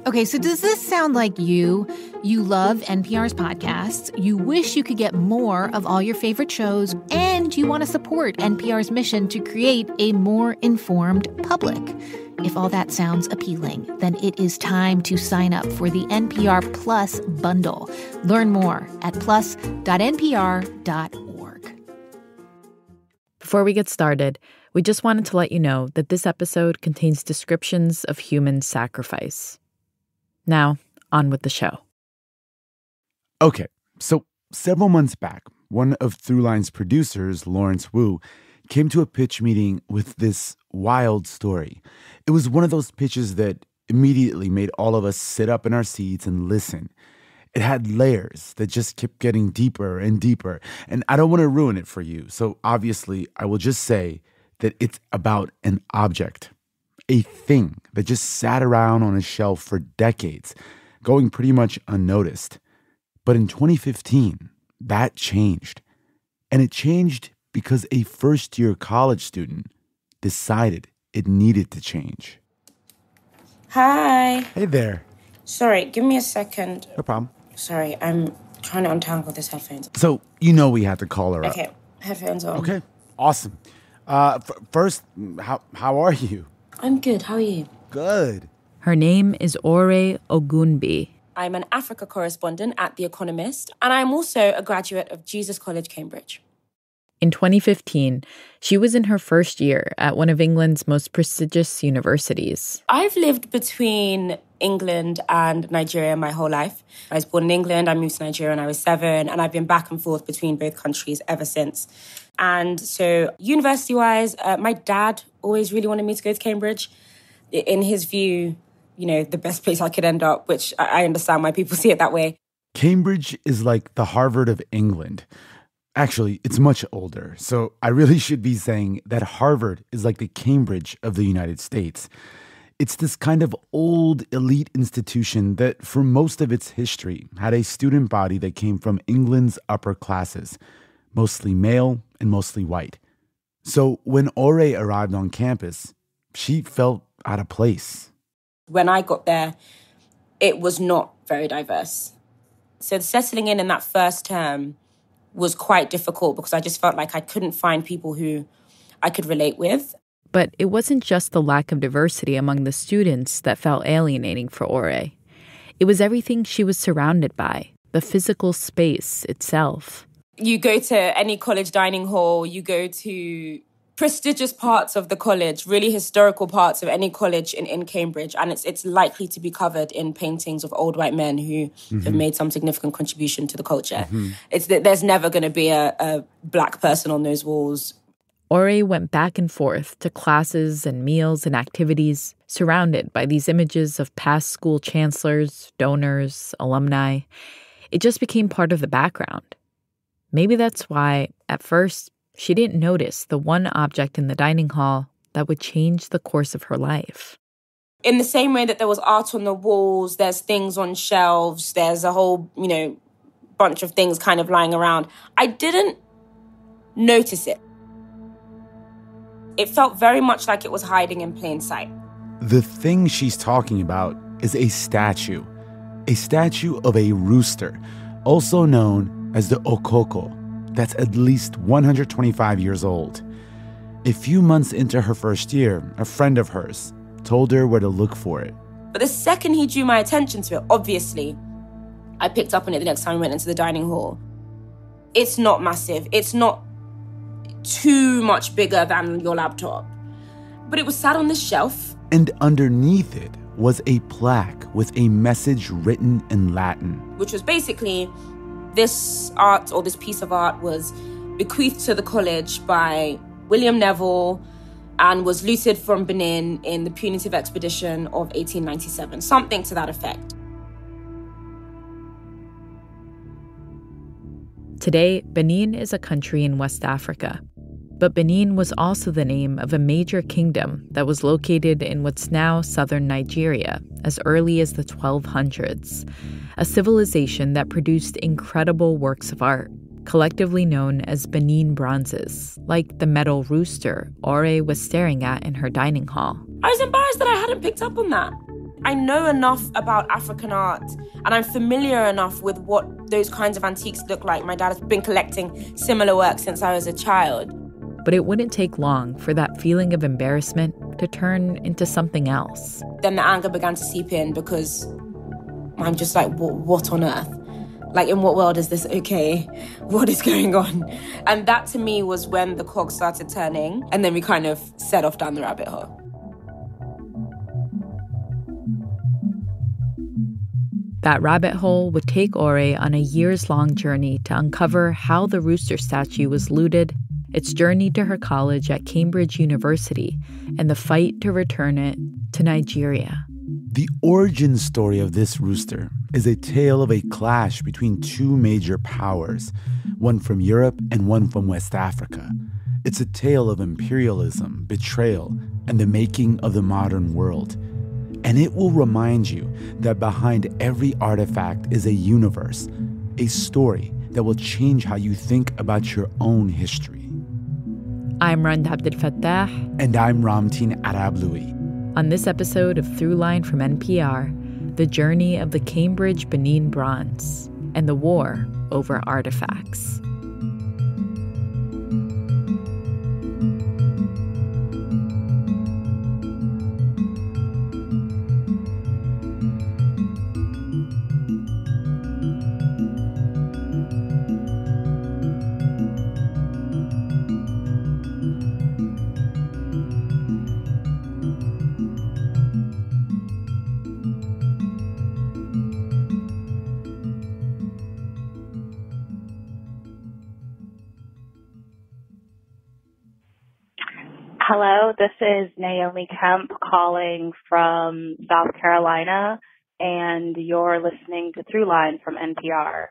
Okay, so does this sound like you? You love NPR's podcasts, you wish you could get more of all your favorite shows, and you want to support NPR's mission to create a more informed public. If all that sounds appealing, then it is time to sign up for the NPR Plus bundle. Learn more at plus.npr.org. Before we get started, we just wanted to let you know that this episode contains descriptions of human sacrifice. Now, on with the show. Okay, so several months back, one of Throughline's producers, Lawrence Wu, came to a pitch meeting with this wild story. It was one of those pitches that immediately made all of us sit up in our seats and listen. It had layers that just kept getting deeper and deeper, and I don't want to ruin it for you, so obviously I will just say that it's about an object. A thing that just sat around on a shelf for decades, going pretty much unnoticed. But in 2015, that changed. And it changed because a first-year college student decided it needed to change. Hi. Hey there. Sorry, give me a second. No problem. Sorry, I'm trying to untangle this headphones. So, you know we had to call her up. Okay, headphones on. Okay, awesome. First, how are you? I'm good, how are you? Good. Her name is Ore Ogunbi. I'm an Africa correspondent at The Economist, and I'm also a graduate of Jesus College, Cambridge. In 2015, she was in her first year at one of England's most prestigious universities. I've lived between England and Nigeria my whole life. I was born in England, I moved to Nigeria when I was 7, and I've been back and forth between both countries ever since. And so university-wise, my dad always really wanted me to go to Cambridge. In his view, you know, the best place I could end up, which I understand why people see it that way. Cambridge is like the Harvard of England. Actually, it's much older, so I really should be saying that Harvard is like the Cambridge of the United States. It's this kind of old elite institution that, for most of its history, had a student body that came from England's upper classes, mostly male and mostly white. So when Ore arrived on campus, she felt out of place. When I got there, it was not very diverse. So settling in that first term was quite difficult because I just felt like I couldn't find people who I could relate with. But it wasn't just the lack of diversity among the students that felt alienating for Ore. It was everything she was surrounded by, the physical space itself. You go to any college dining hall, you go to prestigious parts of the college, really historical parts of any college in Cambridge, and it's likely to be covered in paintings of old white men who have made some significant contribution to the culture. There's never going to be a black person on those walls. Ore went back and forth to classes and meals and activities, surrounded by these images of past school chancellors, donors, alumni. It just became part of the background. Maybe that's why, at first, she didn't notice the one object in the dining hall that would change the course of her life. In the same way that there was art on the walls, there's things on shelves, there's a whole, bunch of things kind of lying around. I didn't notice it. It felt very much like it was hiding in plain sight. The thing she's talking about is a statue of a rooster, also known as the Okoko, that's at least 125 years old. A few months into her first year, a friend of hers told her where to look for it. But the second he drew my attention to it, obviously, I picked up on it the next time we went into the dining hall. It's not massive. It's not too much bigger than your laptop. But it was sat on this shelf. And underneath it was a plaque with a message written in Latin. Which was basically, this art or this piece of art was bequeathed to the college by William Neville and was looted from Benin in the punitive expedition of 1897. Something to that effect. Today, Benin is a country in West Africa. But Benin was also the name of a major kingdom that was located in what's now southern Nigeria as early as the 1200s, a civilization that produced incredible works of art, collectively known as Benin Bronzes, like the metal rooster Ore was staring at in her dining hall. I was embarrassed that I hadn't picked up on that. I know enough about African art and I'm familiar enough with what those kinds of antiques look like. My dad has been collecting similar work since I was a child. But it wouldn't take long for that feeling of embarrassment to turn into something else. Then the anger began to seep in because I'm just like, what on earth? Like, in what world is this okay? What is going on? And that to me was when the cogs started turning, and then we kind of set off down the rabbit hole. That rabbit hole would take Ore on a years-long journey to uncover how the rooster statue was looted, its journey to her college at Cambridge University, and the fight to return it to Nigeria. The origin story of this rooster is a tale of a clash between two major powers, one from Europe and one from West Africa. It's a tale of imperialism, betrayal, and the making of the modern world. And it will remind you that behind every artifact is a universe, a story that will change how you think about your own history. I'm Rand Abdel Fattah. And I'm Ramtin Arablouei. On this episode of Throughline from NPR, the journey of the Cambridge Benin Bronze and the war over artifacts. Hello, this is Naomi Kemp calling from South Carolina, and you're listening to Throughline from NPR.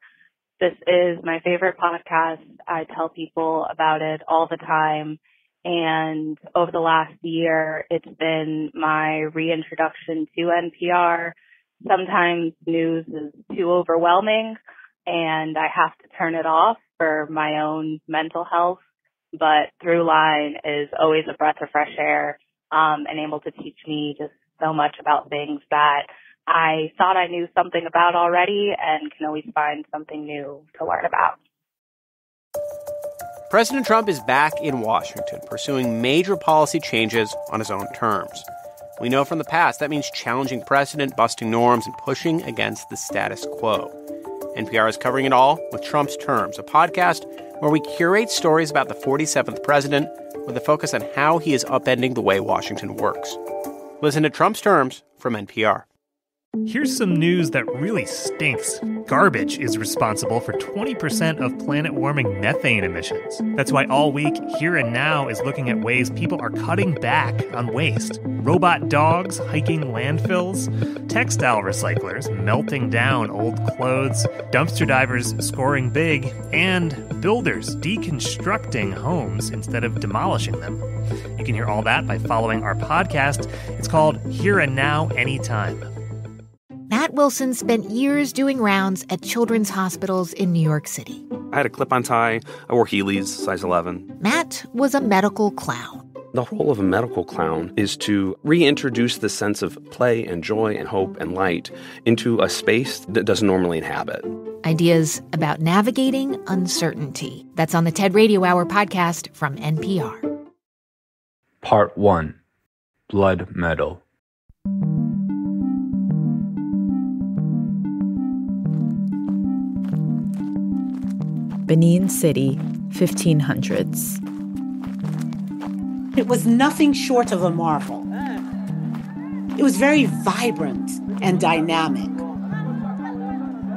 This is my favorite podcast. I tell people about it all the time, and over the last year, it's been my reintroduction to NPR. Sometimes news is too overwhelming, and I have to turn it off for my own mental health. But Throughline is always a breath of fresh air and able to teach me just so much about things that I thought I knew something about already and can always find something new to learn about. President Trump is back in Washington, pursuing major policy changes on his own terms. We know from the past that means challenging precedent, busting norms, and pushing against the status quo. NPR is covering it all with Trump's Terms, a podcast where we curate stories about the 47th president with a focus on how he is upending the way Washington works. Listen to Trump's Terms from NPR. Here's some news that really stinks. Garbage is responsible for 20% of planet-warming methane emissions. That's why all week, Here and Now is looking at ways people are cutting back on waste. Robot dogs hiking landfills, textile recyclers melting down old clothes, dumpster divers scoring big, and builders deconstructing homes instead of demolishing them. You can hear all that by following our podcast. It's called Here and Now Anytime. Matt Wilson spent years doing rounds at children's hospitals in New York City. I had a clip-on tie. I wore Heelys, size 11. Matt was a medical clown. The role of a medical clown is to reintroduce the sense of play and joy and hope and light into a space that doesn't normally inhabit. Ideas about navigating uncertainty. That's on the TED Radio Hour podcast from NPR. Part 1. Blood Medal. Benin City, 1500s. It was nothing short of a marvel. It was very vibrant and dynamic.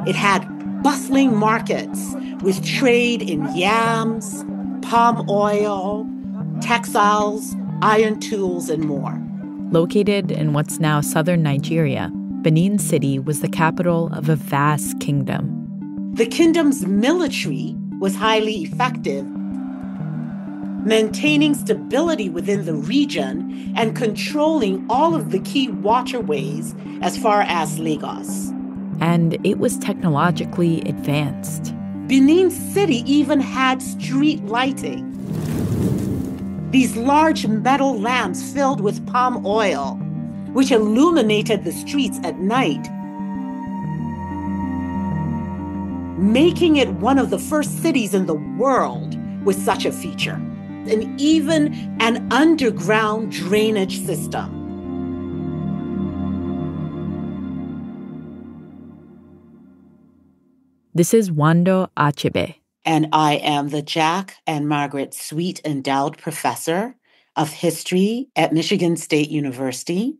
It had bustling markets with trade in yams, palm oil, textiles, iron tools, and more. Located in what's now southern Nigeria, Benin City was the capital of a vast kingdom. The kingdom's military was highly effective, maintaining stability within the region and controlling all of the key waterways as far as Lagos. And it was technologically advanced. Benin City even had street lighting. These large metal lamps filled with palm oil which illuminated the streets at night, making it one of the first cities in the world with such a feature, and even an underground drainage system. This is Wando Achebe. And I am the Jack and Margaret Sweet Endowed Professor of History at Michigan State University.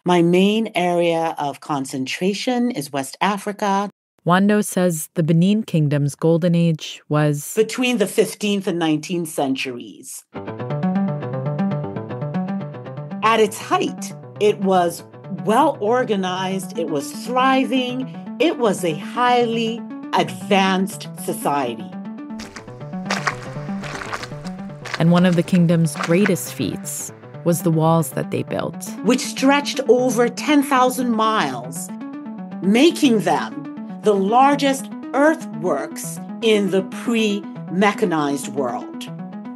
My main area of concentration is West Africa. Wando says the Benin Kingdom's golden age was between the 15th and 19th centuries. At its height, it was well organized, it was thriving, it was a highly advanced society. And one of the kingdom's greatest feats was the walls that they built, which stretched over 10,000 miles, making them the largest earthworks in the pre-mechanized world.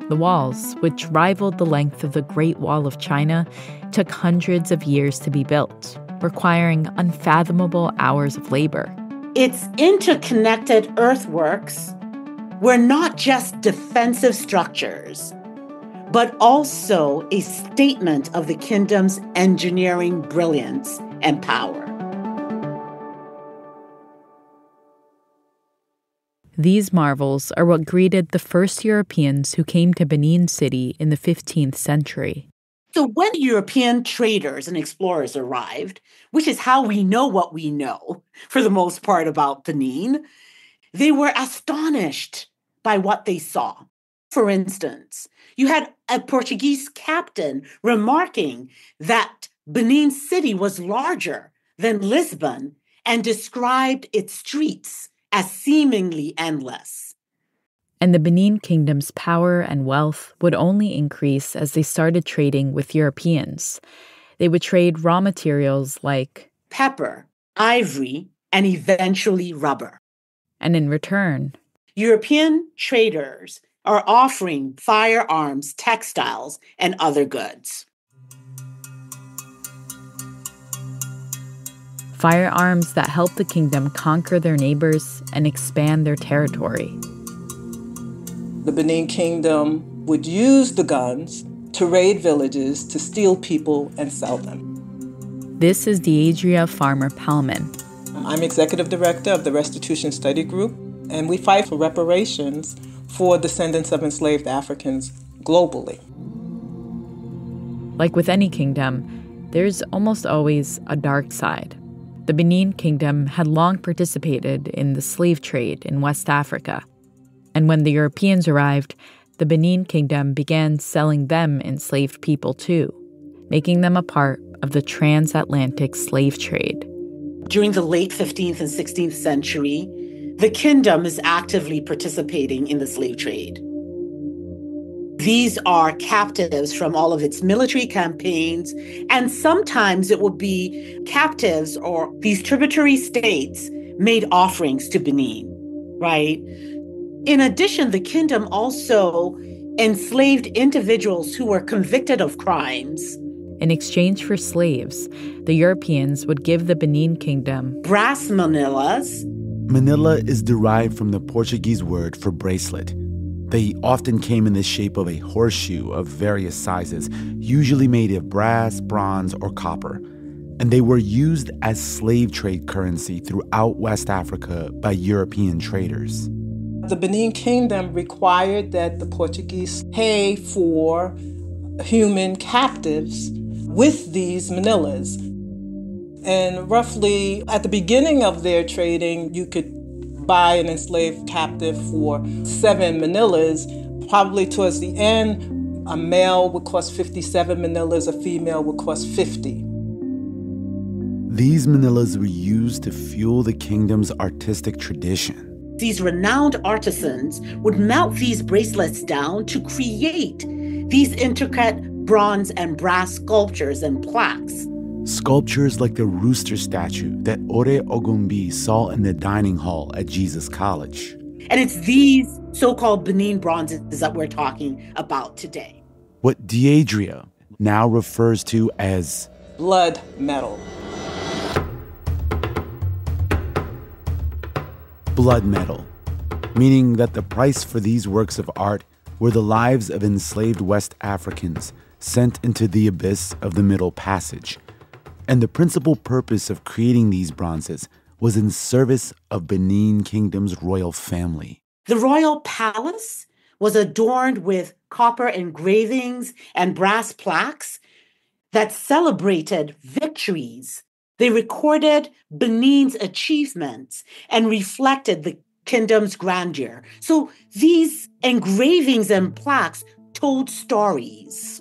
The walls, which rivaled the length of the Great Wall of China, took hundreds of years to be built, requiring unfathomable hours of labor. Its interconnected earthworks were not just defensive structures, but also a statement of the kingdom's engineering brilliance and power. These marvels are what greeted the first Europeans who came to Benin City in the 15th century. So when European traders and explorers arrived, which is how we know what we know for the most part about Benin, they were astonished by what they saw. For instance, you had a Portuguese captain remarking that Benin City was larger than Lisbon and described its streets as seemingly endless. And the Benin Kingdom's power and wealth would only increase as they started trading with Europeans. They would trade raw materials like pepper, ivory, and eventually rubber. And in return, European traders are offering firearms, textiles, and other goods. Firearms that help the kingdom conquer their neighbors and expand their territory. The Benin Kingdom would use the guns to raid villages, to steal people and sell them. This is Deidria Farmer-Palman. I'm executive director of the Restitution Study Group, and we fight for reparations for descendants of enslaved Africans globally. Like with any kingdom, there's almost always a dark side. The Benin Kingdom had long participated in the slave trade in West Africa. And when the Europeans arrived, the Benin Kingdom began selling them enslaved people too, making them a part of the transatlantic slave trade. During the late 15th and 16th century, the kingdom is actively participating in the slave trade. These are captives from all of its military campaigns, and sometimes it will be captives or these tributary states made offerings to Benin, right? In addition, the kingdom also enslaved individuals who were convicted of crimes. In exchange for slaves, the Europeans would give the Benin Kingdom brass manillas. Manila is derived from the Portuguese word for bracelet. They often came in the shape of a horseshoe of various sizes, usually made of brass, bronze, or copper. And they were used as slave trade currency throughout West Africa by European traders. The Benin Kingdom required that the Portuguese pay for human captives with these manillas. And roughly at the beginning of their trading, you could buy an enslaved captive for 7 manillas. Probably towards the end, a male would cost 57 manillas, a female would cost 50. These manillas were used to fuel the kingdom's artistic tradition. These renowned artisans would melt these bracelets down to create these intricate bronze and brass sculptures and plaques. Sculptures like the rooster statue that Ore Ogumbi saw in the dining hall at Jesus College. And it's these so-called Benin Bronzes that we're talking about today. What Deidria now refers to as blood medal. Blood medal, meaning that the price for these works of art were the lives of enslaved West Africans sent into the abyss of the Middle Passage. And the principal purpose of creating these bronzes was in service of Benin Kingdom's royal family. The royal palace was adorned with copper engravings and brass plaques that celebrated victories. They recorded Benin's achievements and reflected the kingdom's grandeur. So these engravings and plaques told stories.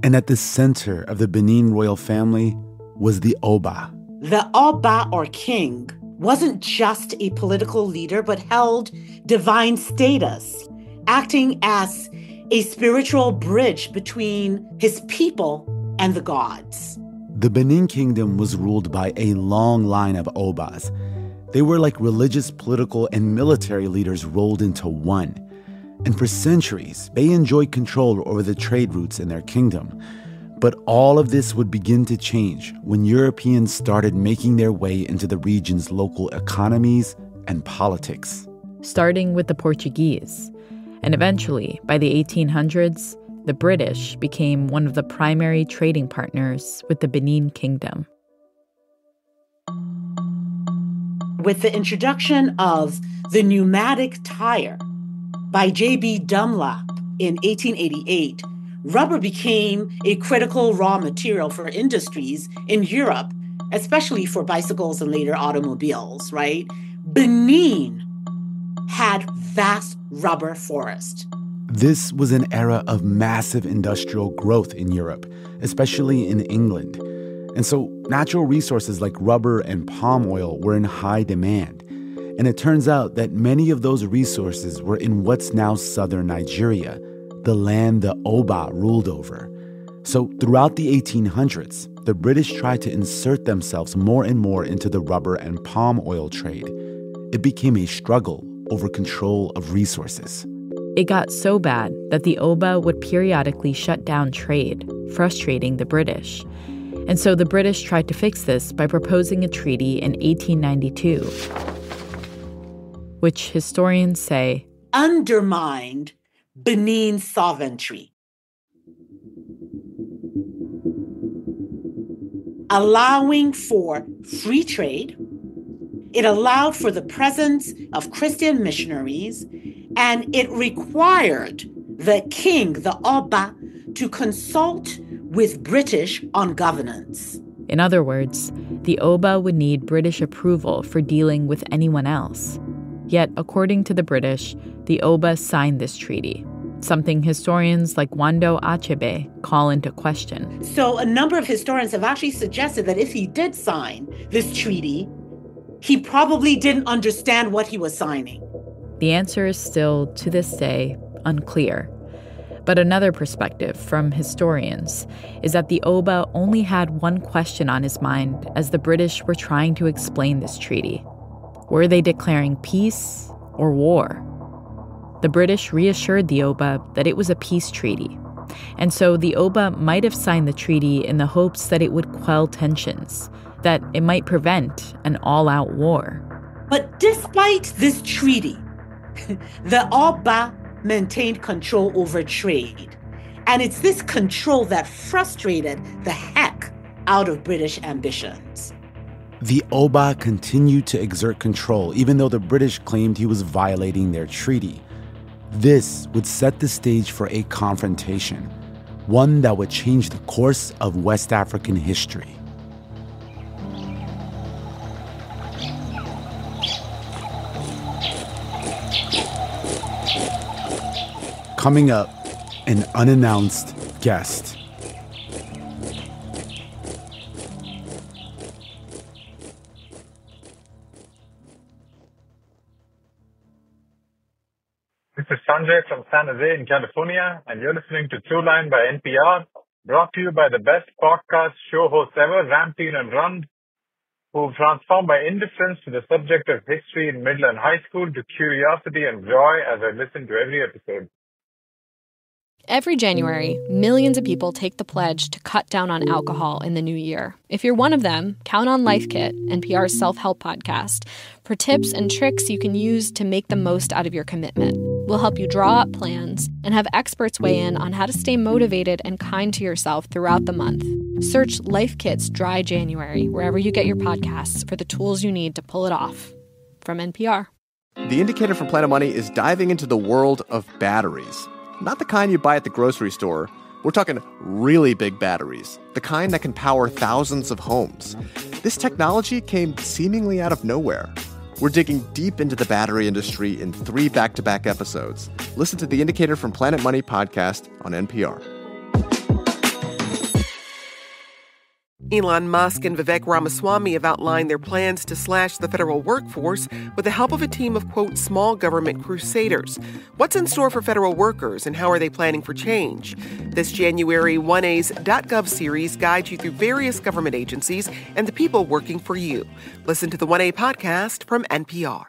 And at the center of the Benin royal family was the Oba. The Oba, or king, wasn't just a political leader, but held divine status, acting as a spiritual bridge between his people and the gods. The Benin Kingdom was ruled by a long line of Obas. They were like religious, political, and military leaders rolled into one. And for centuries, they enjoyed control over the trade routes in their kingdom. But all of this would begin to change when Europeans started making their way into the region's local economies and politics. Starting with the Portuguese. And eventually, by the 1800s, the British became one of the primary trading partners with the Benin Kingdom. With the introduction of the pneumatic tire by J.B. Dunlap in 1888, rubber became a critical raw material for industries in Europe, especially for bicycles and later automobiles, right? Benin had vast rubber forests. This was an era of massive industrial growth in Europe, especially in England. And so natural resources like rubber and palm oil were in high demand. And it turns out that many of those resources were in what's now southern Nigeria, the land the Oba ruled over. So throughout the 1800s, the British tried to insert themselves more and more into the rubber and palm oil trade. It became a struggle over control of resources. It got so bad that the Oba would periodically shut down trade, frustrating the British. And so the British tried to fix this by proposing a treaty in 1892, which historians say undermined Benin's sovereignty, allowing for free trade. It allowed for the presence of Christian missionaries, and it required the king, the Oba, to consult with British on governance. In other words, the Oba would need British approval for dealing with anyone else. Yet, according to the British, the Oba signed this treaty, something historians like Wando Achebe call into question. So a number of historians have actually suggested that if he did sign this treaty, he probably didn't understand what he was signing. The answer is still, to this day, unclear. But another perspective from historians is that the Oba only had one question on his mind as the British were trying to explain this treaty. Were they declaring peace or war? The British reassured the Oba that it was a peace treaty. And so the Oba might have signed the treaty in the hopes that it would quell tensions, that it might prevent an all-out war. But despite this treaty, the Oba maintained control over trade. And it's this control that frustrated the heck out of British ambitions. The Oba continued to exert control, even though the British claimed he was violating their treaty. This would set the stage for a confrontation, one that would change the course of West African history. Coming up, an unannounced guest. This is Sanjay from San Jose in California, and you're listening to Throughline by NPR, brought to you by the best podcast show hosts ever, Rampeen and Rund, who've transformed my indifference to the subject of history in middle and high school to curiosity and joy as I listen to every episode. Every January, millions of people take the pledge to cut down on alcohol in the new year. If you're one of them, count on Life Kit, NPR's self-help podcast, for tips and tricks you can use to make the most out of your commitment. We'll help you draw up plans and have experts weigh in on how to stay motivated and kind to yourself throughout the month. Search Life Kit's Dry January wherever you get your podcasts for the tools you need to pull it off. From NPR. The Indicator from Planet Money is diving into the world of batteries. Not the kind you buy at the grocery store. We're talking really big batteries, the kind that can power thousands of homes. This technology came seemingly out of nowhere. We're digging deep into the battery industry in 3 back-to-back episodes. Listen to the Indicator from Planet Money podcast on NPR. Elon Musk and Vivek Ramaswamy have outlined their plans to slash the federal workforce with the help of a team of, quote, small government crusaders. What's in store for federal workers and how are they planning for change? This January, 1A's .gov series guides you through various government agencies and the people working for you. Listen to the 1A podcast from NPR.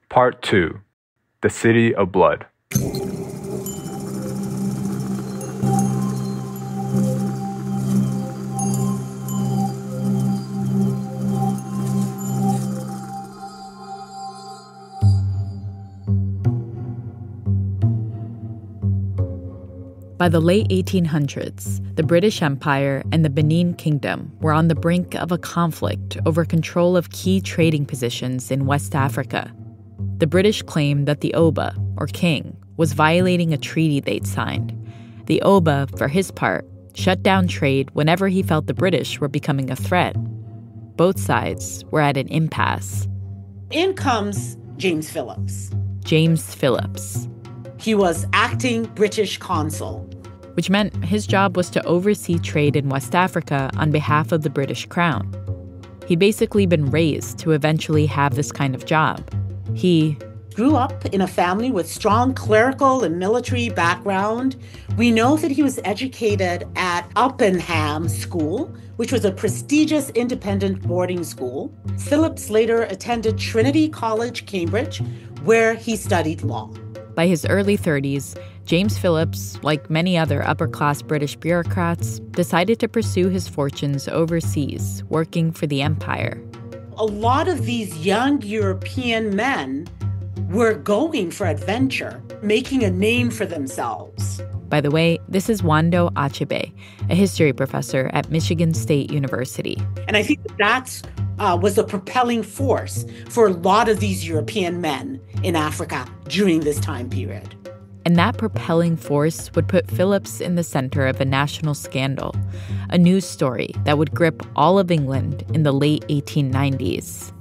Part 2. The City of Blood. By the late 1800s, the British Empire and the Benin Kingdom were on the brink of a conflict over control of key trading positions in West Africa. The British claimed that the Oba, or king, was violating a treaty they'd signed. The Oba, for his part, shut down trade whenever he felt the British were becoming a threat. Both sides were at an impasse. In comes James Phillips. James Phillips. He was acting British consul, which meant his job was to oversee trade in West Africa on behalf of the British Crown. He'd basically been raised to eventually have this kind of job. He grew up in a family with strong clerical and military background. We know that he was educated at Alpenham School, which was a prestigious independent boarding school. Phillips later attended Trinity College, Cambridge, where he studied law. By his early 30s, James Phillips, like many other upper-class British bureaucrats, decided to pursue his fortunes overseas, working for the empire. A lot of these young European men were going for adventure, making a name for themselves. By the way, this is Wando Achebe, a history professor at Michigan State University. And I think that was a propelling force for a lot of these European men in Africa during this time period. And that propelling force would put Phillips in the center of a national scandal, a news story that would grip all of England in the late 1890s.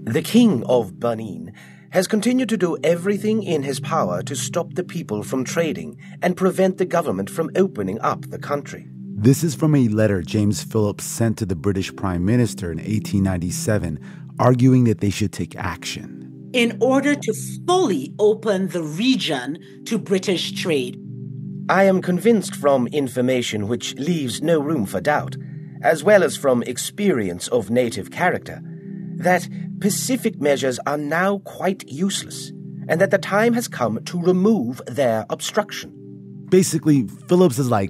The King of Benin has continued to do everything in his power to stop the people from trading and prevent the government from opening up the country. This is from a letter James Phillips sent to the British Prime Minister in 1897, arguing that they should take action. In order to fully open the region to British trade. I am convinced from information which leaves no room for doubt, as well as from experience of native character, that pacific measures are now quite useless, and that the time has come to remove their obstruction. Basically, Phillips is like,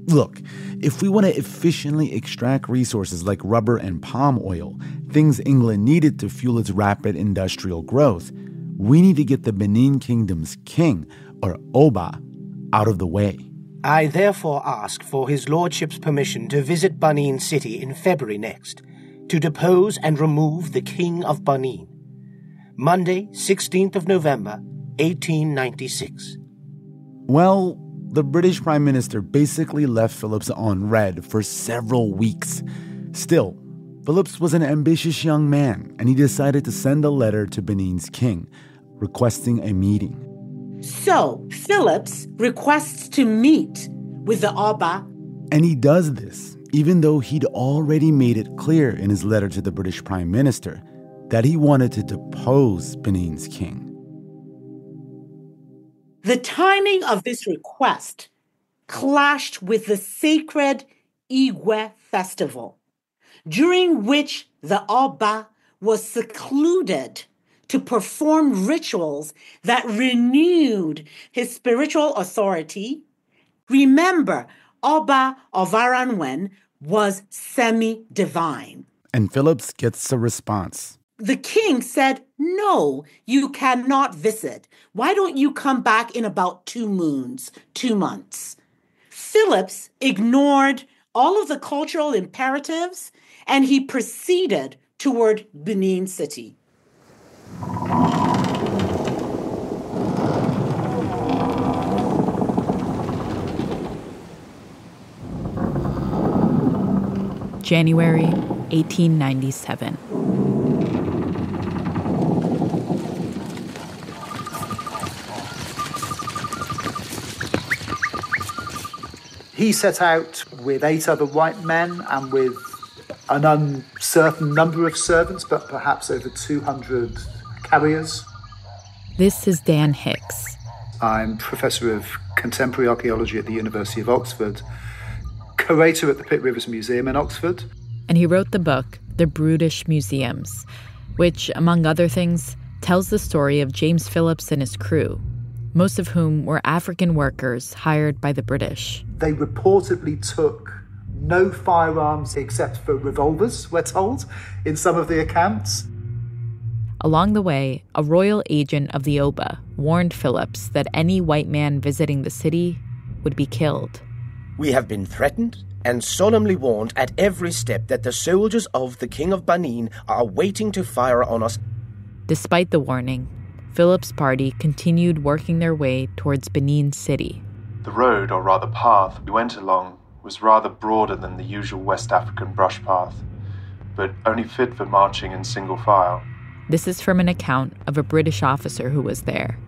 look, if we want to efficiently extract resources like rubber and palm oil, things England needed to fuel its rapid industrial growth, we need to get the Benin Kingdom's king, or Oba, out of the way. I therefore ask for His Lordship's permission to visit Benin City in February next, to depose and remove the King of Benin. Monday, 16th of November, 1896. Well, the British Prime Minister basically left Phillips on red for several weeks. Still, Phillips was an ambitious young man, and he decided to send a letter to Benin's king, requesting a meeting. So, Phillips requests to meet with the Oba. And he does this, even though he'd already made it clear in his letter to the British Prime Minister that he wanted to depose Benin's king. The timing of this request clashed with the sacred Igwe festival, during which the Oba was secluded to perform rituals that renewed his spiritual authority. Remember, Oba Ovaranwen was semi-divine. And Phillips gets a response. The king said, "No, you cannot visit. Why don't you come back in about 2 months? Phillips ignored all of the cultural imperatives, and he proceeded toward Benin City. January 1897. He set out with 8 other white men and with an uncertain number of servants, but perhaps over 200 carriers. This is Dan Hicks. I'm Professor of Contemporary Archaeology at the University of Oxford, curator at the Pitt Rivers Museum in Oxford. And he wrote the book, The Brutish Museums, which, among other things, tells the story of James Phillips and his crew, most of whom were African workers hired by the British. They reportedly took no firearms except for revolvers, we're told, in some of the accounts. Along the way, a royal agent of the Oba warned Phillips that any white man visiting the city would be killed. We have been threatened and solemnly warned at every step that the soldiers of the King of Benin are waiting to fire on us. Despite the warning, Phillips' party continued working their way towards Benin City. The road, or rather path, we went along was rather broader than the usual West African brush path, but only fit for marching in single file. This is from an account of a British officer who was there.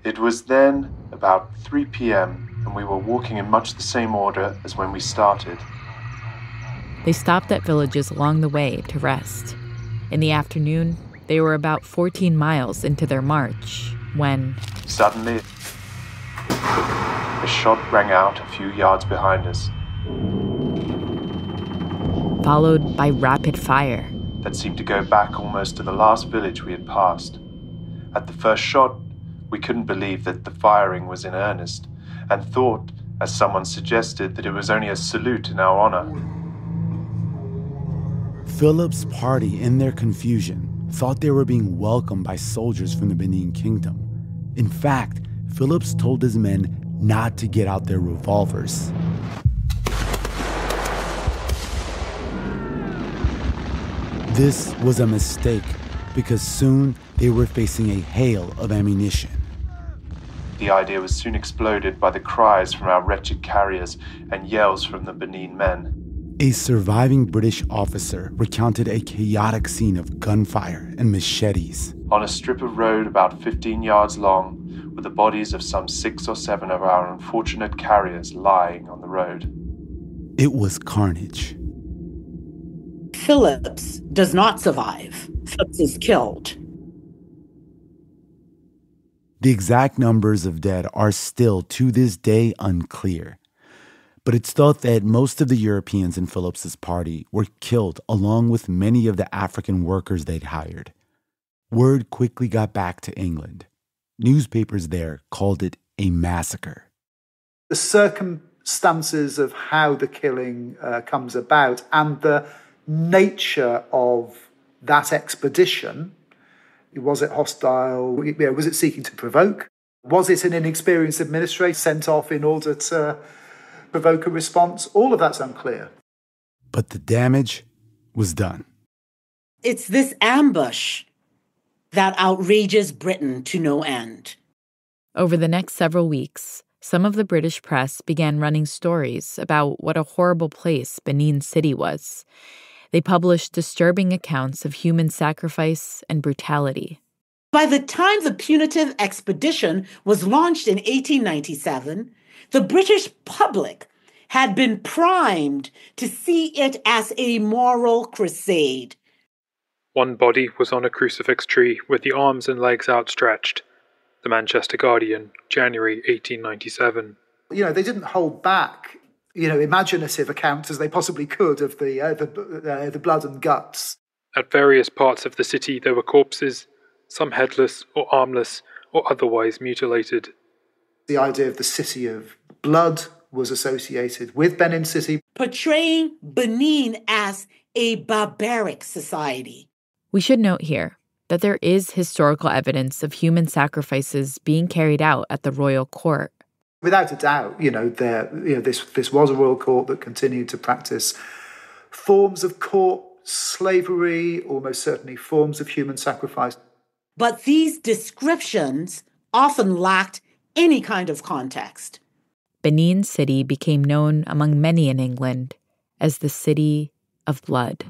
It was then about 3 p.m., and we were walking in much the same order as when we started. They stopped at villages along the way to rest. In the afternoon, they were about 14 miles into their march when... Suddenly, a shot rang out a few yards behind us, followed by rapid fire. That seemed to go back almost to the last village we had passed. At the first shot, we couldn't believe that the firing was in earnest, and thought, as someone suggested, that it was only a salute in our honor. Phillips' party, in their confusion, thought they were being welcomed by soldiers from the Benin Kingdom. In fact, Phillips told his men not to get out their revolvers. This was a mistake, because soon they were facing a hail of ammunition. The idea was soon exploded by the cries from our wretched carriers and yells from the Benin men. A surviving British officer recounted a chaotic scene of gunfire and machetes. On a strip of road about 15 yards long, were the bodies of some 6 or 7 of our unfortunate carriers lying on the road. It was carnage. Phillips does not survive. Phillips is killed. The exact numbers of dead are still, to this day, unclear. But it's thought that most of the Europeans in Phillips's party were killed, along with many of the African workers they'd hired. Word quickly got back to England. Newspapers there called it a massacre. The circumstances of how the killing comes about and the nature of that expedition, was it hostile? Was it seeking to provoke? Was it an inexperienced administrator sent off in order to provoke a response? All of that's unclear. But the damage was done. It's this ambush that outrages Britain to no end. Over the next several weeks, some of the British press began running stories about what a horrible place Benin City was. They published disturbing accounts of human sacrifice and brutality. By the time the punitive expedition was launched in 1897, the British public had been primed to see it as a moral crusade. One body was on a crucifix tree with the arms and legs outstretched. The Manchester Guardian, January 1897. They didn't hold back imaginative account as they possibly could of the blood and guts. At various parts of the city there were corpses, some headless or armless or otherwise mutilated. The idea of the city of blood was associated with Benin City, portraying Benin as a barbaric society. We should note here that there is historical evidence of human sacrifices being carried out at the royal court. Without a doubt, this was a royal court that continued to practice forms of court slavery, almost certainly forms of human sacrifice. But these descriptions often lacked any kind of context. Benin City became known among many in England as the City of Blood.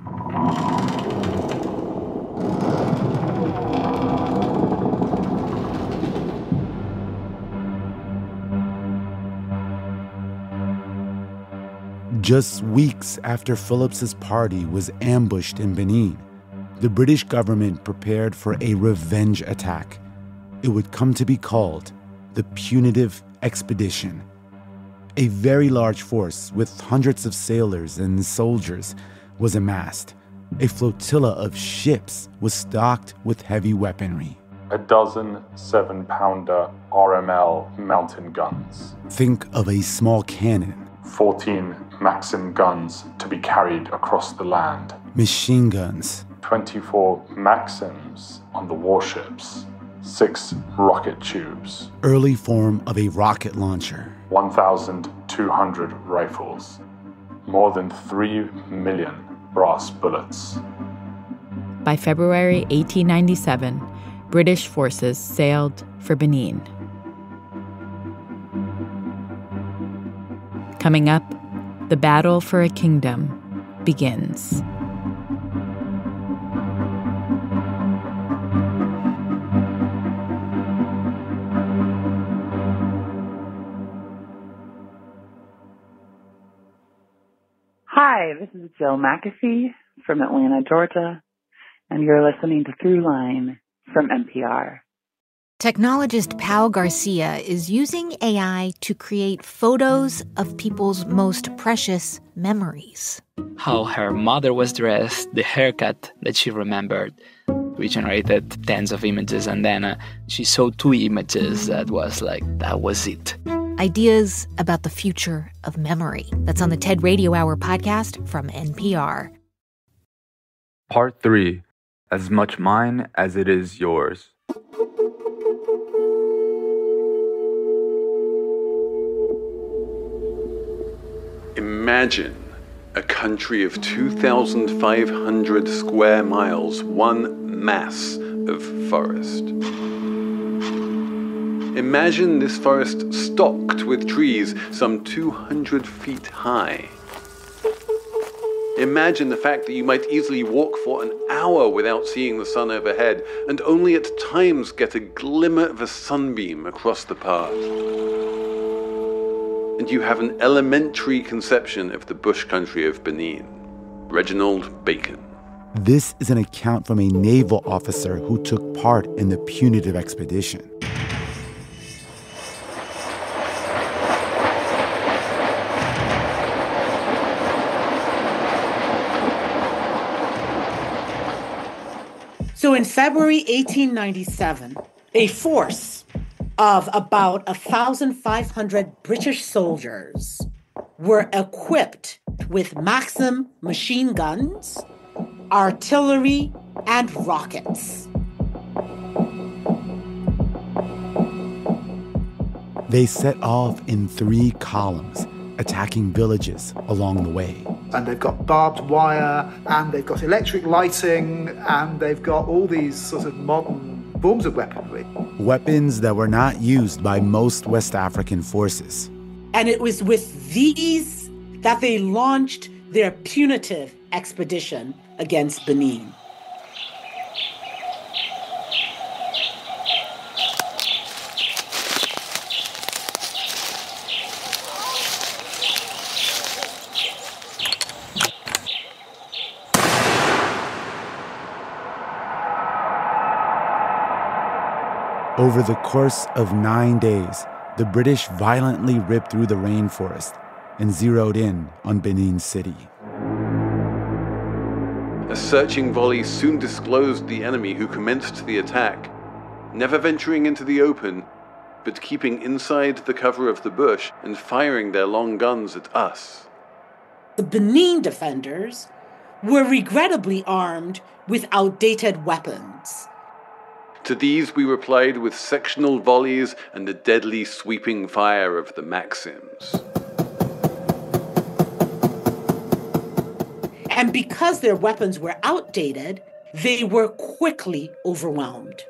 Just weeks after Phillips's party was ambushed in Benin, the British government prepared for a revenge attack. It would come to be called the Punitive Expedition. A very large force with hundreds of sailors and soldiers was amassed. A flotilla of ships was stocked with heavy weaponry. A dozen 7-pounder RML mountain guns. Think of a small cannon. 14 Maxim guns to be carried across the land. Machine guns. 24 Maxims on the warships. 6 rocket tubes. Early form of a rocket launcher. 1,200 rifles. More than 3 million brass bullets. By February 1897, British forces sailed for Benin. Coming up, the battle for a kingdom begins. Hi, this is Jill McAfee from Atlanta, Georgia, and you're listening to Throughline from NPR. Technologist Pau Garcia is using AI to create photos of people's most precious memories. How her mother was dressed, the haircut that she remembered. We generated tens of images, and then she saw 2 images that was it. Ideas about the future of memory. That's on the TED Radio Hour podcast from NPR. Part 3. As much mine as it is yours. Imagine a country of 2,500 square miles, one mass of forest. Imagine this forest stocked with trees some 200 feet high. Imagine the fact that you might easily walk for an hour without seeing the sun overhead, and only at times get a glimmer of a sunbeam across the path. And you have an elementary conception of the bush country of Benin. Reginald Bacon. This is an account from a naval officer who took part in the punitive expedition. So in February 1897, a force of about 1,500 British soldiers were equipped with Maxim machine guns, artillery, and rockets. They set off in 3 columns, attacking villages along the way. And they've got barbed wire, and they've got electric lighting, and they've got all these sort of modern forms of weaponry. Weapons that were not used by most West African forces. And it was with these that they launched their punitive expedition against Benin. Over the course of 9 days, the British violently ripped through the rainforest, and zeroed in on Benin City. A searching volley soon disclosed the enemy who commenced the attack, never venturing into the open, but keeping inside the cover of the bush and firing their long guns at us. The Benin defenders were regrettably armed with outdated weapons. To these we replied with sectional volleys and the deadly sweeping fire of the Maxims. And because their weapons were outdated, they were quickly overwhelmed.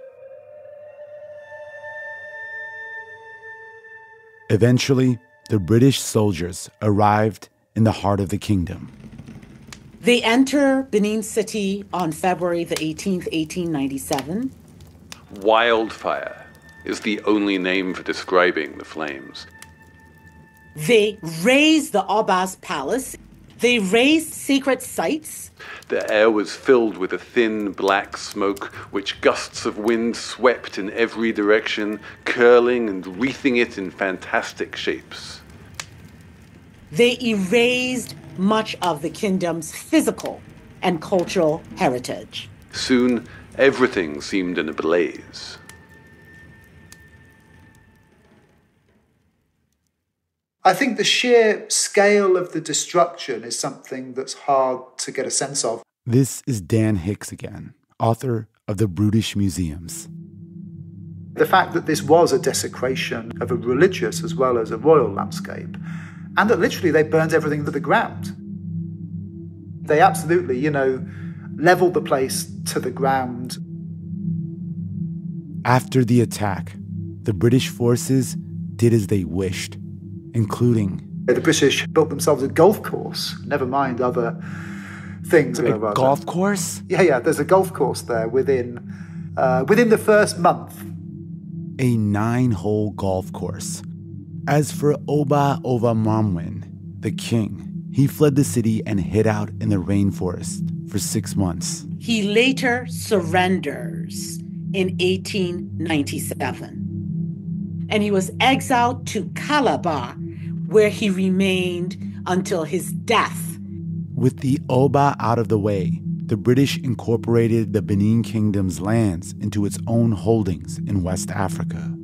Eventually, the British soldiers arrived in the heart of the kingdom. They enter Benin City on February the 18th, 1897. Wildfire is the only name for describing the flames. They razed the Oba's palace. They razed sacred sites. The air was filled with a thin black smoke, which gusts of wind swept in every direction, curling and wreathing it in fantastic shapes. They erased much of the kingdom's physical and cultural heritage. Soon, everything seemed in a blaze. I think the sheer scale of the destruction is something that's hard to get a sense of. This is Dan Hicks again, author of The Brutish Museums. The fact that this was a desecration of a religious as well as a royal landscape, and that literally they burned everything to the ground. They absolutely, leveled the place to the ground. After the attack, the British forces did as they wished, including... The British built themselves a golf course, never mind other things. A golf course? Yeah, there's a golf course there within the first month. A 9-hole golf course. As for Oba Ovamamwen, the king, he fled the city and hid out in the rainforest for 6 months. He later surrenders in 1897. And he was exiled to Calabar, where he remained until his death. With the Oba out of the way, the British incorporated the Benin Kingdom's lands into its own holdings in West Africa,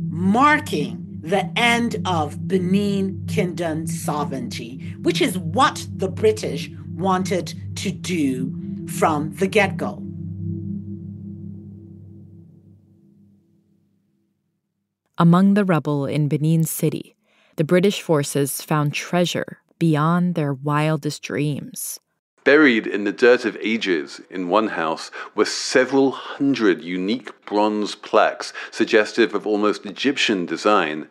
marking the end of Benin Kingdom sovereignty, which is what the British wanted to do from the get-go. Among the rubble in Benin City, the British forces found treasure beyond their wildest dreams. Buried in the dirt of ages in one house were several hundred unique bronze plaques suggestive of almost Egyptian design,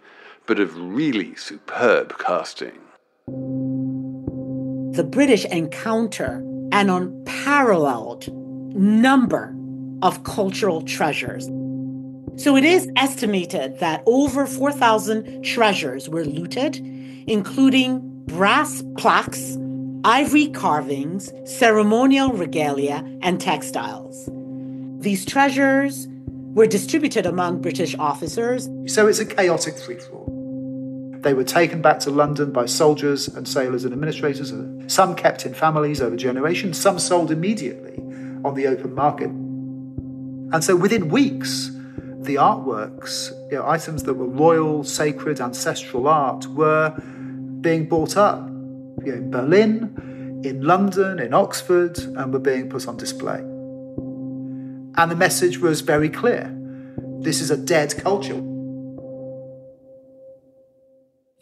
but of really superb casting. The British encounter an unparalleled number of cultural treasures. So it is estimated that over 4,000 treasures were looted, including brass plaques, ivory carvings, ceremonial regalia, and textiles. These treasures were distributed among British officers. So it's a chaotic free-for-all. They were taken back to London by soldiers and sailors and administrators. Some kept in families over generations, some sold immediately on the open market. And so within weeks, the artworks, items that were royal, sacred, ancestral art, were being bought up in Berlin, in London, in Oxford, and were being put on display. And the message was very clear. This is a dead culture.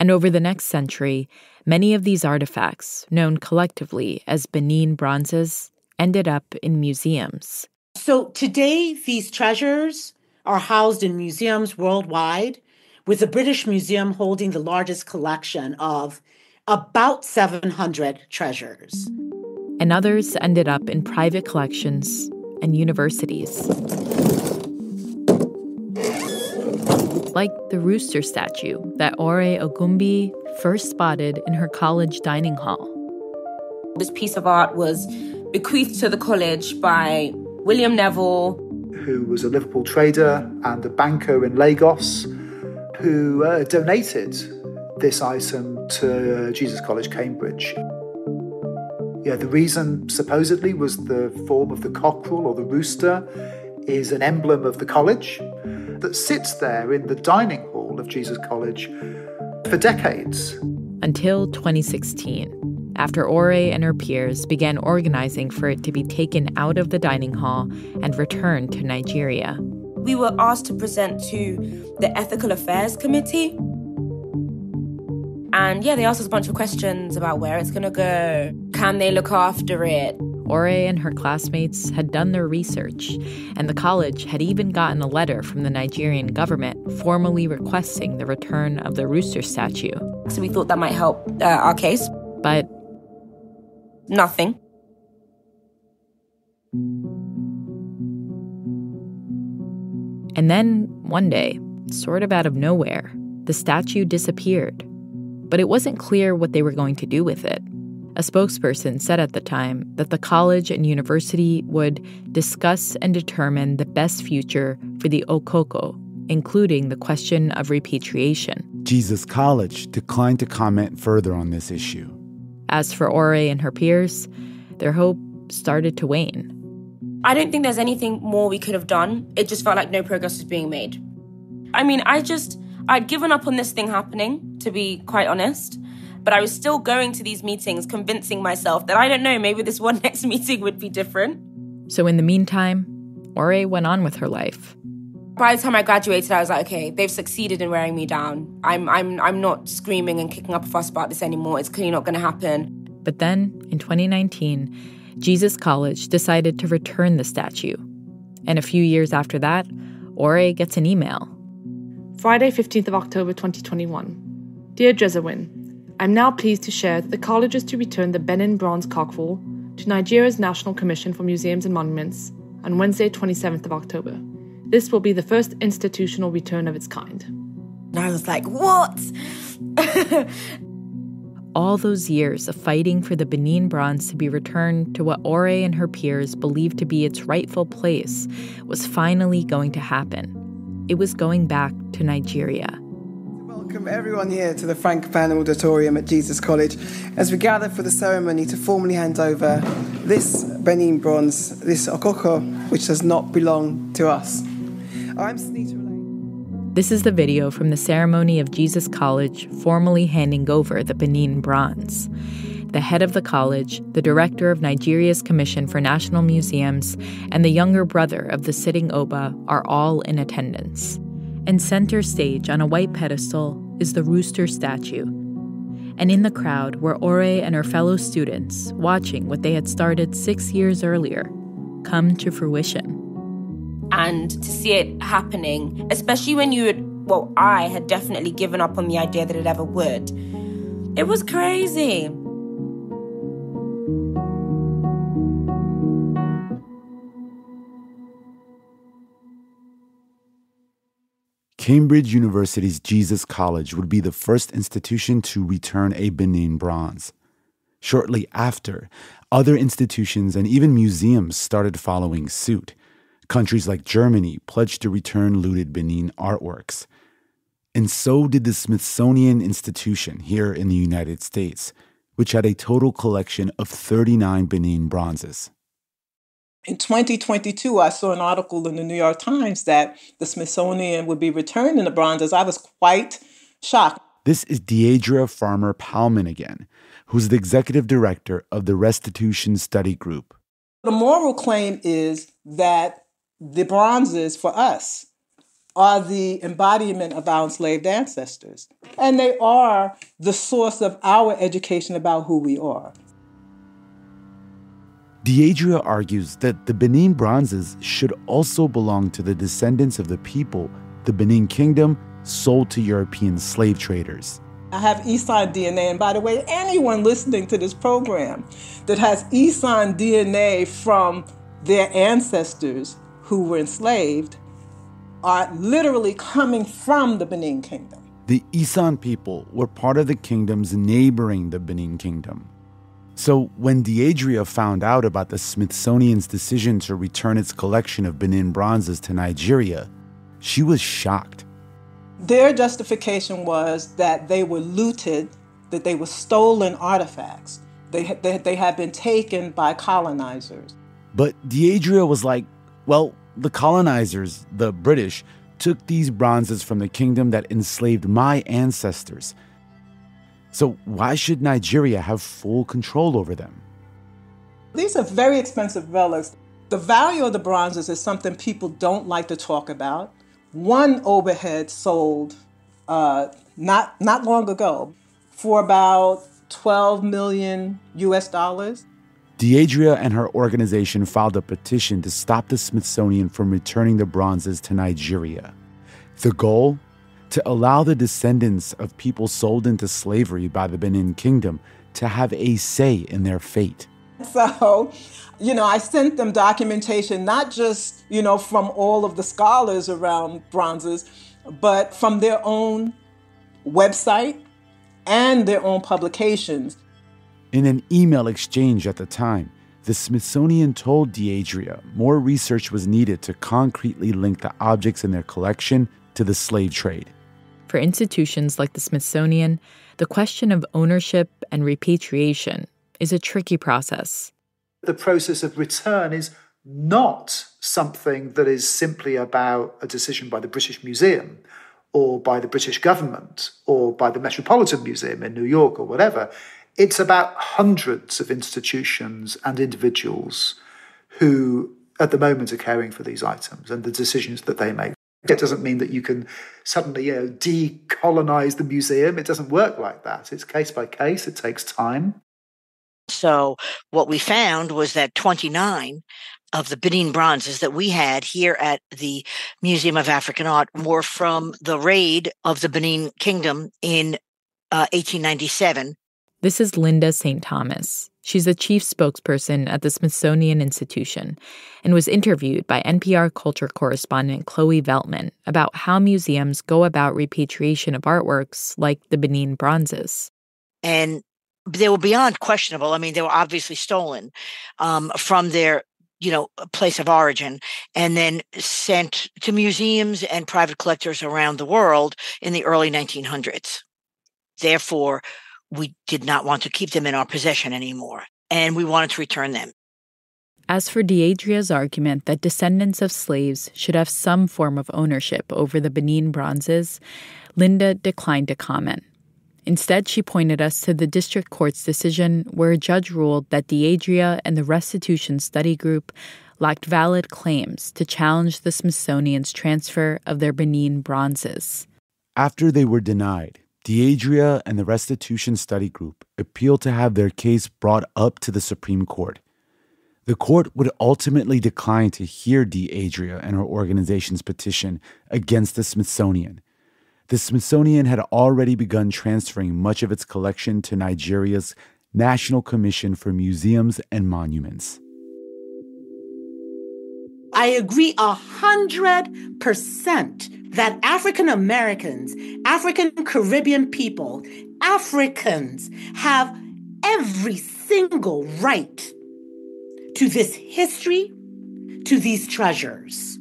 And over the next century, many of these artifacts, known collectively as Benin Bronzes, ended up in museums. So today, these treasures are housed in museums worldwide, with the British Museum holding the largest collection of about 700 treasures. And others ended up in private collections and universities. Like the rooster statue that Ore Ogumbi first spotted in her college dining hall. This piece of art was bequeathed to the college by William Neville, who was a Liverpool trader and a banker in Lagos, who donated this item to Jesus College, Cambridge. Yeah, the reason supposedly was the form of the cockerel or the rooster is an emblem of the college that sits there in the dining hall of Jesus College for decades. Until 2016, after Ore and her peers began organizing for it to be taken out of the dining hall and returned to Nigeria. We were asked to present to the Ethical Affairs Committee. And yeah, they asked us a bunch of questions about where it's going to go. Can they look after it? Ore and her classmates had done their research, and the college had even gotten a letter from the Nigerian government formally requesting the return of the rooster statue. So we thought that might help our case. But nothing. And then, one day, sort of out of nowhere, the statue disappeared. But it wasn't clear what they were going to do with it. A spokesperson said at the time that the college and university would discuss and determine the best future for the Okoko, including the question of repatriation. Jesus College declined to comment further on this issue. As for Ore and her peers, their hope started to wane. I don't think there's anything more we could have done. It just felt like no progress was being made. I mean, I'd given up on this thing happening, to be quite honest. But I was still going to these meetings, convincing myself that, I don't know, maybe this one next meeting would be different. So in the meantime, Ore went on with her life. By the time I graduated, I was like, okay, they've succeeded in wearing me down. I'm not screaming and kicking up a fuss about this anymore. It's clearly not going to happen. But then, in 2019, Jesus College decided to return the statue. And a few years after that, Ore gets an email. Friday, 15th of October, 2021. Dear Jesawin, I'm now pleased to share that the college is to return the Benin Bronze cockerel to Nigeria's National Commission for Museums and Monuments on Wednesday, 27th of October. This will be the first institutional return of its kind. And I was like, what? All those years of fighting for the Benin Bronze to be returned to what Ore and her peers believed to be its rightful place was finally going to happen. It was going back to Nigeria. Welcome everyone here to the Frank Pan Auditorium at Jesus College as we gather for the ceremony to formally hand over this Benin Bronze, this Okoko, which does not belong to us. I'm Sunita. This is the video from the ceremony of Jesus College formally handing over the Benin Bronze. The head of the college, the director of Nigeria's Commission for National Museums, and the younger brother of the sitting Oba are all in attendance. And center stage on a white pedestal is the rooster statue. And in the crowd were Ore and her fellow students watching what they had started 6 years earlier come to fruition. And to see it happening, especially when I had definitely given up on the idea that it ever would. It was crazy. Cambridge University's Jesus College would be the first institution to return a Benin Bronze. Shortly after, other institutions and even museums started following suit. Countries like Germany pledged to return looted Benin artworks. And so did the Smithsonian Institution here in the United States, which had a total collection of 39 Benin bronzes. In 2022, I saw an article in the New York Times that the Smithsonian would be returning the bronzes. I was quite shocked. This is Deidre Farmer-Palman again, who's the executive director of the Restitution Study Group. The moral claim is that the bronzes for us are the embodiment of our enslaved ancestors, and they are the source of our education about who we are. Deidre argues that the Benin bronzes should also belong to the descendants of the people the Benin Kingdom sold to European slave traders. I have Isan DNA, and by the way, anyone listening to this program that has Isan DNA from their ancestors who were enslaved are literally coming from the Benin Kingdom. The Isan people were part of the kingdoms neighboring the Benin Kingdom. So when Deidre found out about the Smithsonian's decision to return its collection of Benin bronzes to Nigeria, she was shocked. Their justification was that they were looted, that they were stolen artifacts. They had been taken by colonizers. But Deidria was like, well, the colonizers, the British, took these bronzes from the kingdom that enslaved my ancestors. So why should Nigeria have full control over them? These are very expensive relics. The value of the bronzes is something people don't like to talk about. One overhead sold not long ago for about $12 million US. Deidria and her organization filed a petition to stop the Smithsonian from returning the bronzes to Nigeria. The goal? To allow the descendants of people sold into slavery by the Benin Kingdom to have a say in their fate. So, I sent them documentation, not just, from all of the scholars around bronzes, but from their own website and their own publications. In an email exchange at the time, the Smithsonian told Deidria more research was needed to concretely link the objects in their collection to the slave trade. For institutions like the Smithsonian, the question of ownership and repatriation is a tricky process. The process of return is not something that is simply about a decision by the British Museum or by the British government or by the Metropolitan Museum in New York or whatever. It's about hundreds of institutions and individuals who, at the moment, are caring for these items and the decisions that they make. It doesn't mean that you can suddenly, decolonize the museum. It doesn't work like that. It's case by case. It takes time. So what we found was that 29 of the Benin bronzes that we had here at the Museum of African Art were from the raid of the Benin Kingdom in 1897. This is Linda St. Thomas. She's the chief spokesperson at the Smithsonian Institution and was interviewed by NPR culture correspondent Chloe Veltman about how museums go about repatriation of artworks like the Benin bronzes. And they were beyond questionable. I mean, they were obviously stolen from their place of origin and then sent to museums and private collectors around the world in the early 1900s. Therefore, we did not want to keep them in our possession anymore, and we wanted to return them. As for Deidria's argument that descendants of slaves should have some form of ownership over the Benin bronzes, Linda declined to comment. Instead, she pointed us to the district court's decision where a judge ruled that Deidria and the Restitution Study Group lacked valid claims to challenge the Smithsonian's transfer of their Benin bronzes. After they were denied, Deidria and the Restitution Study Group appealed to have their case brought up to the Supreme Court. The court would ultimately decline to hear Deidria and her organization's petition against the Smithsonian. The Smithsonian had already begun transferring much of its collection to Nigeria's National Commission for Museums and Monuments. I agree 100% that African Americans, African Caribbean people, Africans have every single right to this history, to these treasures.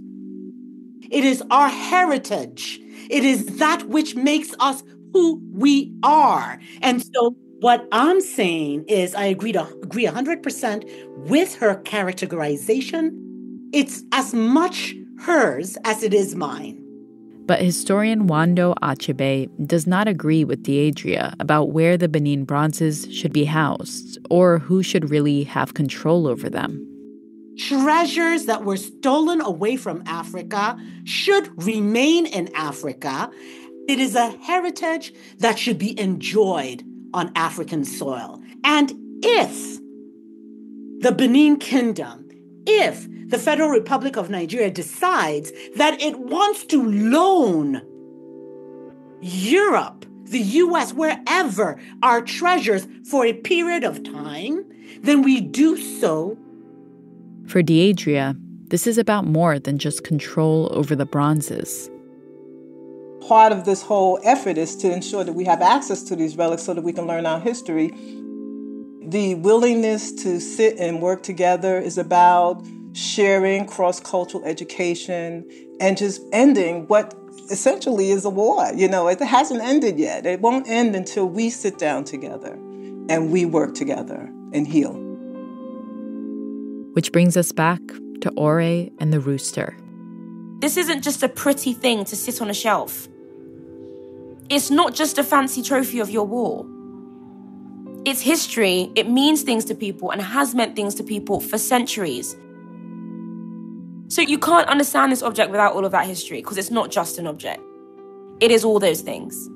It is our heritage. It is that which makes us who we are. And so what I'm saying is I agree 100% with her characterization. It's as much hers as it is mine. But historian Wando Achebe does not agree with Deidria about where the Benin bronzes should be housed or who should really have control over them. Treasures that were stolen away from Africa should remain in Africa. It is a heritage that should be enjoyed on African soil. And if the Benin Kingdom, if the Federal Republic of Nigeria decides that it wants to loan Europe, the U.S., wherever, our treasures for a period of time, then we do so. For Deidria, this is about more than just control over the bronzes. Part of this whole effort is to ensure that we have access to these relics so that we can learn our history. The willingness to sit and work together is about sharing cross-cultural education and just ending what essentially is a war. It hasn't ended yet. It won't end until we sit down together and we work together and heal. Which brings us back to Ore and the rooster. This isn't just a pretty thing to sit on a shelf. It's not just a fancy trophy of your war. It's history. It means things to people and has meant things to people for centuries. So you can't understand this object without all of that history, because it's not just an object. It is all those things.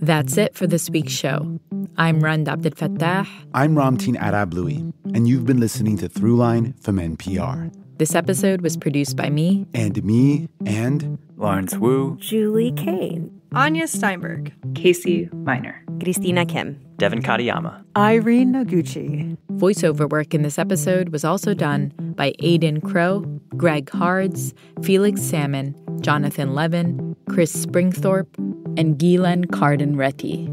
That's it for this week's show. I'm Rand Abdelfattah. I'm Ramteen Arablouei, and you've been listening to Throughline from NPR. This episode was produced by me. And me, and... Lawrence Wu. Julie Kane. Anya Steinberg. Casey Miner. Christina Kim. Devin Katayama. Irene Noguchi. Voiceover work in this episode was also done by Aidan Crow, Greg Hards, Felix Salmon, Jonathan Levin, Chris Springthorpe, and Ghislaine Carden-Retty.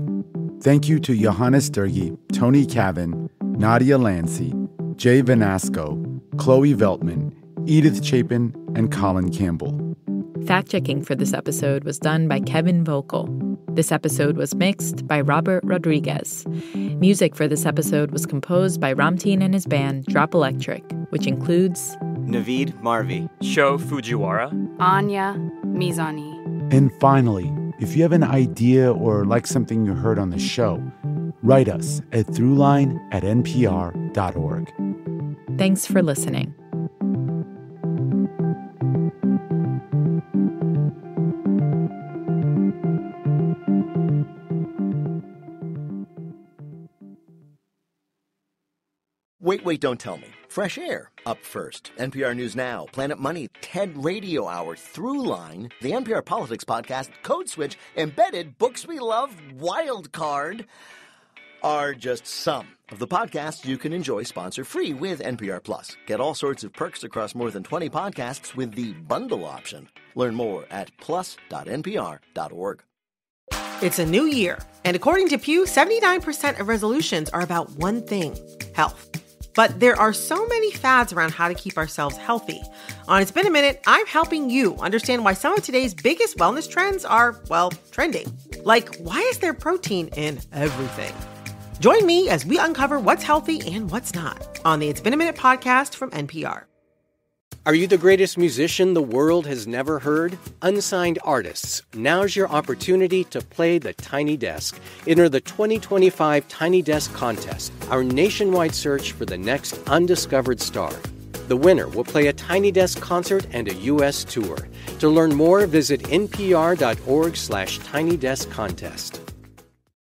Thank you to Johannes Sturgi, Tony Cavan, Nadia Lancy, Jay Vanasco, Chloe Veltman, Edith Chapin, and Colin Campbell. Fact-checking for this episode was done by Kevin Vogel. This episode was mixed by Robert Rodriguez. Music for this episode was composed by Ramteen and his band Drop Electric, which includes Naveed Marvi, Sho Fujiwara, Anya Mizani. And finally, if you have an idea or like something you heard on the show, write us at throughline@npr.org. Thanks for listening. Wait, don't tell me. Fresh Air, up first. NPR News Now, Planet Money, TED Radio Hour, Throughline, the NPR Politics Podcast, Code Switch, Embedded, Books We Love, Wild Card are just some of the podcasts you can enjoy sponsor-free with NPR Plus. Get all sorts of perks across more than 20 podcasts with the bundle option. Learn more at plus.npr.org. It's a new year, and according to Pew, 79% of resolutions are about one thing: health. But there are so many fads around how to keep ourselves healthy. On It's Been a Minute, I'm helping you understand why some of today's biggest wellness trends are, well, trending. Like, why is there protein in everything? Join me as we uncover what's healthy and what's not on the It's Been a Minute podcast from NPR. Are you the greatest musician the world has never heard? Unsigned artists, now's your opportunity to play the Tiny Desk. Enter the 2025 Tiny Desk Contest, our nationwide search for the next undiscovered star. The winner will play a Tiny Desk concert and a U.S. tour. To learn more, visit npr.org/tinydeskcontest.